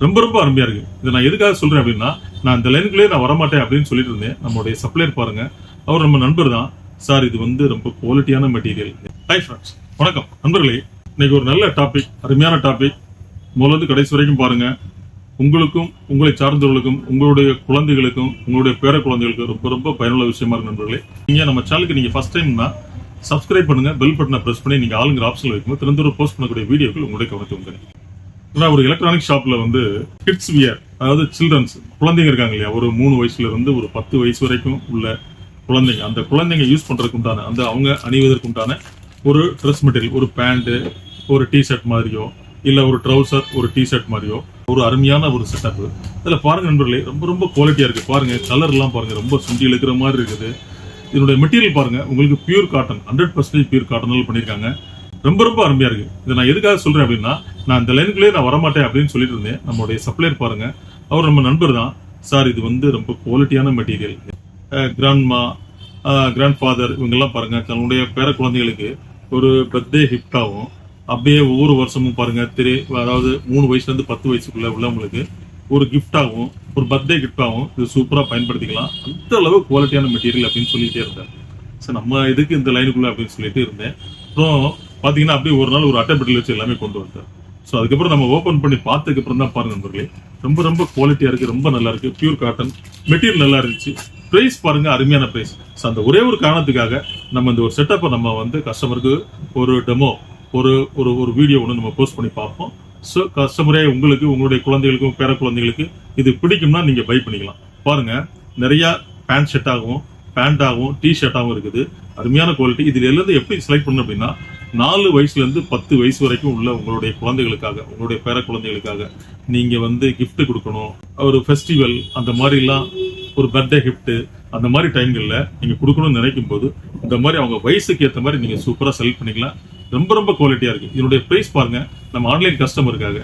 ரொம்ப ரொம்ப அருமையா இருக்கு. இதை நான் எதுக்காக சொல்றேன் அப்படின்னா, நான் இந்த லைனுக்குள்ளேயே நான் வரமாட்டேன் அப்படின்னு சொல்லிட்டு இருந்தேன். நம்மளுடைய சப்ளையர் பாருங்க, அவர் நம்ம நண்பர் தான். சார் இது வந்து ரொம்ப குவாலிட்டியான மெட்டீரியல். ஹாய் ஃப்ரெண்ட்ஸ், வணக்கம் நண்பர்களே. இன்னைக்கு ஒரு நல்ல டாபிக், அருமையான டாபிக். முதல்ல கடைசி வரைக்கும் பாருங்க. உங்களுக்கும் உங்களை சார்ந்தவர்களுக்கும் உங்களுடைய குழந்தைகளுக்கும் உங்களுடைய பேர குழந்தைகளுக்கும் ரொம்ப ரொம்ப பயனுள்ள விஷயமா இருக்கு நண்பர்களே. நீங்க நம்ம சேனலுக்கு நீங்க ஃபர்ஸ்ட் டைம்னா சப்ஸ்கிரைப் பண்ணுங்க, பெல் பட்டனை பிரஸ் பண்ணி நீங்க ஆளுங்கிற ஆப்ஷன் வைக்கும்போது திறந்து போஸ்ட் பண்ணக்கூடிய வீடியோக்கள் உங்களுடைய கவனத்தை உங்க ஒரு எலக்ட்ரானிக் ஷாப்ல வந்து கிட்ஸ் வியர், அதாவது சில்ட்ரன்ஸ் குழந்தைங்க இருக்காங்க இல்லையா, ஒரு 3 வயசுல இருந்து ஒரு 10 வயசு வரைக்கும் உள்ள குழந்தைங்க, அந்த குழந்தைங்க யூஸ் பண்றதுக்கு உண்டான, அந்த அவங்க அணிவதற்கு உண்டான ஒரு ட்ரெஸ் மெட்டீரியல், ஒரு பேண்ட், ஒரு டிஷர்ட் மாதிரியோ இல்ல ஒரு ட்ரௌசர், ஒரு டிஷர்ட் மாதிரியோ ஒரு அருமையான ஒரு செட்டப். இதுல பாருங்க நண்பர்களே, ரொம்ப ரொம்ப குவாலிட்டியா இருக்கு. பாருங்க கலர் எல்லாம் பாருங்க, ரொம்ப சுண்டி இழுக்கிற மாதிரி இருக்குது. இதனுடைய மெட்டீரியல் பாருங்க, உங்களுக்கு பியூர் காட்டன், 100% பியூர் காட்டன் பண்ணிருக்காங்க. ரொம்ப ரொம்ப அருமையா இருக்கு. இதை நான் எதுக்காக சொல்றேன் அப்படின்னா, நான் இந்த லைனுக்குள்ளேயே நான் வரமாட்டேன் அப்படின்னு சொல்லிட்டு இருந்தேன். நம்மளுடைய சப்ளையர் பாருங்க, அவர் நம்ம நண்பர் தான். சார் இது வந்து ரொம்ப குவாலிட்டியான மெட்டீரியல். கிராண்ட்மா, கிராண்ட் ஃபாதர் இவங்கெல்லாம் பாருங்க, தன்னுடைய பேர குழந்தைகளுக்கு ஒரு பர்த்டே கிஃப்டாகவும், அப்படியே ஒவ்வொரு வருஷமும் பாருங்க அதாவது 3 வயசுல இருந்து 10 வயசுக்குள்ள உள்ளவங்களுக்கு ஒரு கிஃப்டாகவும், ஒரு பர்த்டே கிஃப்டாகவும் இது சூப்பரா பயன்படுத்திக்கலாம். அந்த அளவு குவாலிட்டியான மெட்டீரியல் அப்படின்னு சொல்லிட்டே இருந்தேன். சார் நம்ம இதுக்கு இந்த லைனுக்குள்ள அப்படின்னு சொல்லிட்டு இருந்தேன். அப்புறம் பாத்தீங்கன்னா அப்படியே ஒரு நாள் ஒரு அட்டைப்பட்டில் வச்சு எல்லாமே கொண்டு வந்தார். ஸோ அதுக்கப்புறம் நம்ம ஓப்பன் பண்ணி பார்த்ததுக்கு அப்புறம் தான் பாருங்க நண்பர்களே, ரொம்ப ரொம்ப குவாலிட்டியா இருக்கு, ரொம்ப நல்லா இருக்கு. பியூர் காட்டன் மெட்டீரியல் நல்லா இருந்துச்சு. பிரைஸ் பாருங்க, அருமையான பிரைஸ். ஸோ அந்த ஒரே ஒரு காரணத்துக்காக நம்ம இந்த ஒரு செட்டப்பை நம்ம வந்து கஸ்டமருக்கு ஒரு டெமோ, ஒரு ஒரு ஒரு வீடியோ ஒன்று நம்ம போஸ்ட் பண்ணி பார்ப்போம். ஸோ கஸ்டமரே உங்களுக்கு, உங்களுடைய குழந்தைகளுக்கும் பேர குழந்தைகளுக்கு இது பிடிக்கும்னா நீங்க பை பண்ணிக்கலாம். பாருங்க, நிறைய பேண்ட் ஷர்ட்டாகவும் பேண்டாகவும் டிஷர்ட்டாகவும் இருக்குது. அருமையான குவாலிட்டி. இதுல இருந்து எப்படி செலக்ட் பண்ணணும் அப்படின்னா, 4 வயசுல இருந்து 10 வயசு வரைக்கும் உள்ள உங்களுடைய குழந்தைகளுக்காக, உங்களுடைய பேர குழந்தைகளுக்காக நீங்க வந்து கிஃப்ட் கொடுக்கணும், ஒரு ஃபெஸ்டிவல் அந்த மாதிரி எல்லாம், ஒரு பர்த்டே கிஃப்ட் அந்த மாதிரி டைம்கள்ல நீங்க கொடுக்கணும்னு நினைக்கும் போது இந்த மாதிரி அவங்க வயசுக்கு ஏற்ற மாதிரி நீங்க சூப்பரா செலக்ட் பண்ணிக்கலாம். ரொம்ப ரொம்ப குவாலிட்டியா இருக்கு. இதனுடைய பிரைஸ் பாருங்க, நம்ம ஆன்லைன் கஸ்டமருக்காக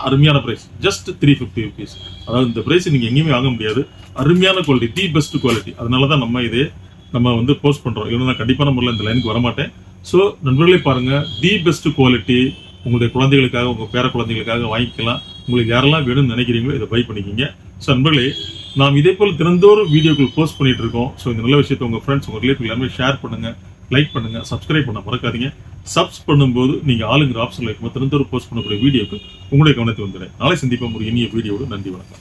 அருமையான பிரைஸ், ஜஸ்ட் 350 rupees. அதாவது இந்த பிரைஸ் நீங்க எங்கேயுமே வாங்க முடியாது. அருமையான குவாலிட்டி, தி பெஸ்ட் குவாலிட்டி. அதனாலதான் நம்ம வந்து போஸ்ட் பண்றோம். இல்லைன்னா கண்டிப்பான முறையில் இந்த லைனுக்கு வரமாட்டேன். ஸோ நண்பர்களே பாருங்க, தி பெஸ்ட் குவாலிட்டி உங்களுடைய குழந்தைகளுக்காக, உங்க பேர குழந்தைகளுக்காக வாங்கிக்கலாம். உங்களுக்கு யாரெல்லாம் வேணும்னு நினைக்கிறீங்களோ இதை பை பண்ணிக்கிங்க. ஸோ நண்பர்களே, நாம் இதே போல் தினந்தோறும் வீடியோக்கள் போஸ்ட் பண்ணிட்டு இருக்கோம். ஸோ இந்த நல்ல விஷயத்தை உங்க ஃப்ரெண்ட்ஸ், உங்க ரிலேட்டிவ் எல்லாமே ஷேர் பண்ணுங்க, லைக் பண்ணுங்க, சப்ஸ்கிரைப் பண்ண மறக்காதீங்க. சப்ஸ் பண்ணும்போது நீங்க ஆளுங்கிற ஆப்ஷன்ல இருக்கும் தினந்தோறும் போஸ்ட் பண்ணக்கூடிய வீடியோக்கு உங்களுடைய கவனத்தை வந்துடுறேன். நாளை சந்திப்போம் ஒரு இனிய வீடியோடு. நன்றி, வணக்கம்.